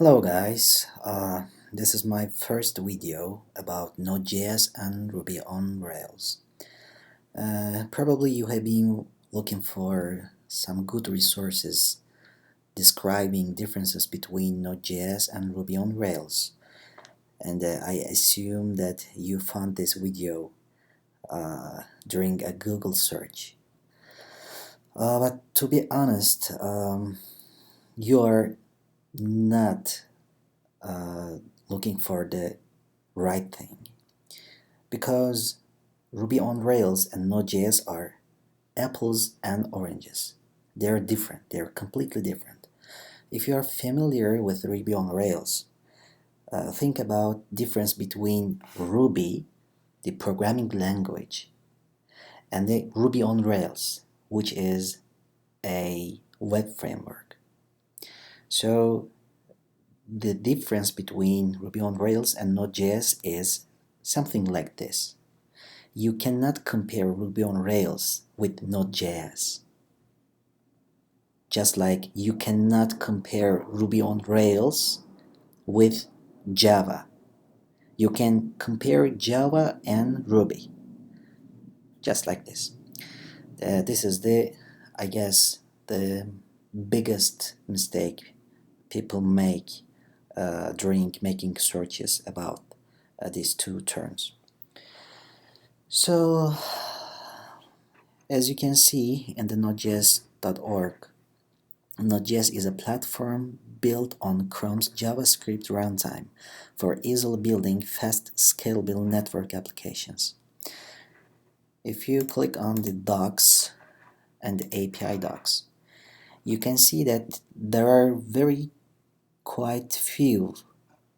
Hello guys, this is my first video about Node.js and Ruby on Rails. Probably you have been looking for some good resources describing differences between Node.js and Ruby on Rails, and I assume that you found this video during a Google search. But to be honest, you are not looking for the right thing, because Ruby on Rails and Node.js are apples and oranges. They're different, they're completely different. If you are familiar with Ruby on Rails, think about difference between Ruby, the programming language, and the Ruby on Rails, which is a web framework. So the difference between Ruby on Rails and Node.js is something like this. You cannot compare Ruby on Rails with Node.js. Just like you cannot compare Ruby on Rails with Java. You can compare Java and Ruby. Just like this. This is I guess, the biggest mistake people make during making searches about these two terms. So, as you can see in the Node.js.org, Node.js is a platform built on Chrome's JavaScript runtime for easily building fast, scalable network applications. If you click on the docs and the API docs, you can see that there are quite few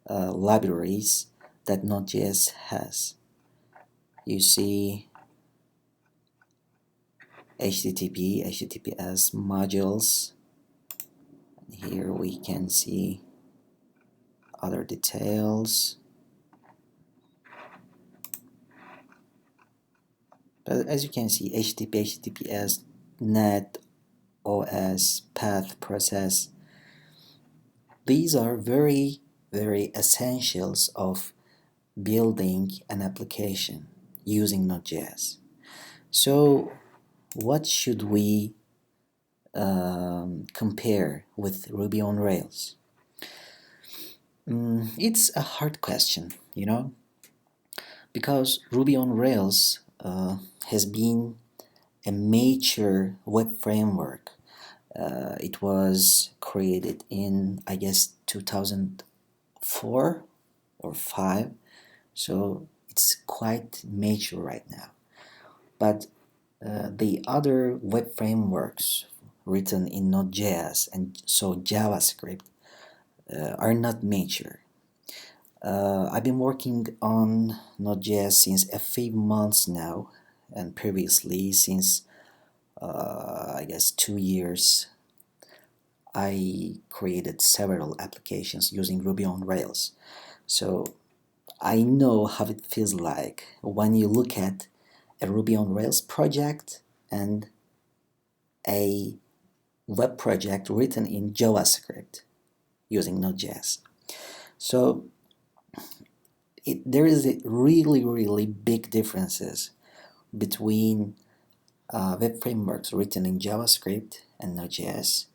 libraries that Node.js has. You see HTTP, HTTPS modules. Here we can see other details. But as you can see, HTTP, HTTPS, NET, OS, path, process, these are very essentials of building an application using Node.js. So what should we compare with Ruby on Rails? It's a hard question, because Ruby on Rails has been a major web framework. It was created in, I guess, 2004 or 5, so it's quite mature right now. But the other web frameworks written in Node.js and so JavaScript are not mature. I've been working on Node.js since a few months now, and previously since I guess 2 years I created several applications using Ruby on Rails. So I know how it feels like when you look at a Ruby on Rails project and a web project written in JavaScript using Node.js. So there is a really big differences between web frameworks written in JavaScript and Node.js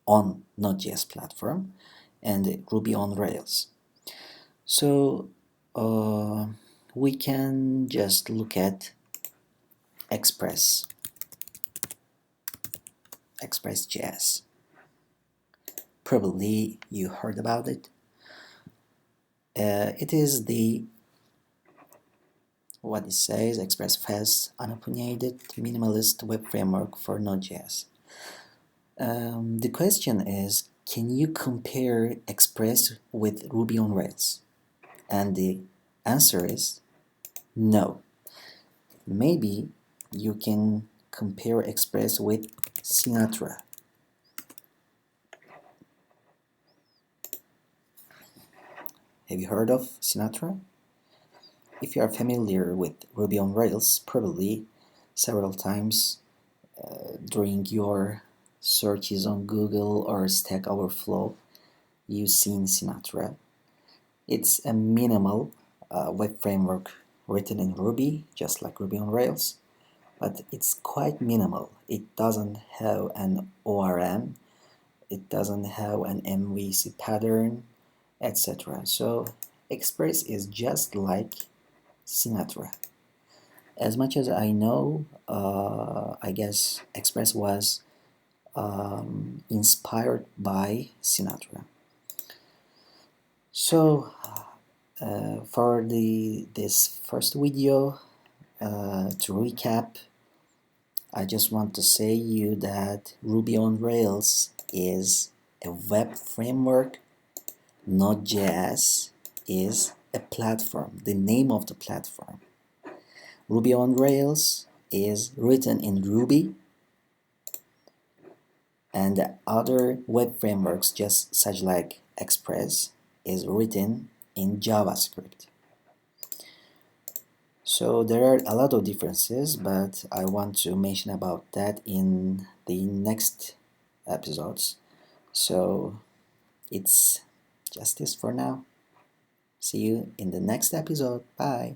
on Node.js platform and Ruby on Rails. So we can just look at express.js. Probably you heard about it. It is what it says, Express fast, unopinionated, minimalist web framework for Node.js. The question is, can you compare Express with Ruby on Rails? And the answer is no. Maybe you can compare Express with Sinatra. Have you heard of Sinatra? If you are familiar with Ruby on Rails, probably several times during your searches on Google or Stack Overflow, using Sinatra. It's a minimal web framework written in Ruby, just like Ruby on Rails, but it's quite minimal. It doesn't have an ORM, it doesn't have an MVC pattern, etc. So Express is just like Sinatra. As much as I know, I guess Express was inspired by Sinatra. So for this first video, to recap, I just want to say you that Ruby on Rails is a web framework. Node.js is a platform, the name of the platform. Ruby on Rails is written in Ruby, and the other web frameworks, just such like Express, is written in JavaScript. So there are a lot of differences, but I want to mention about that in the next episodes. So it's just this for now. See you in the next episode. Bye.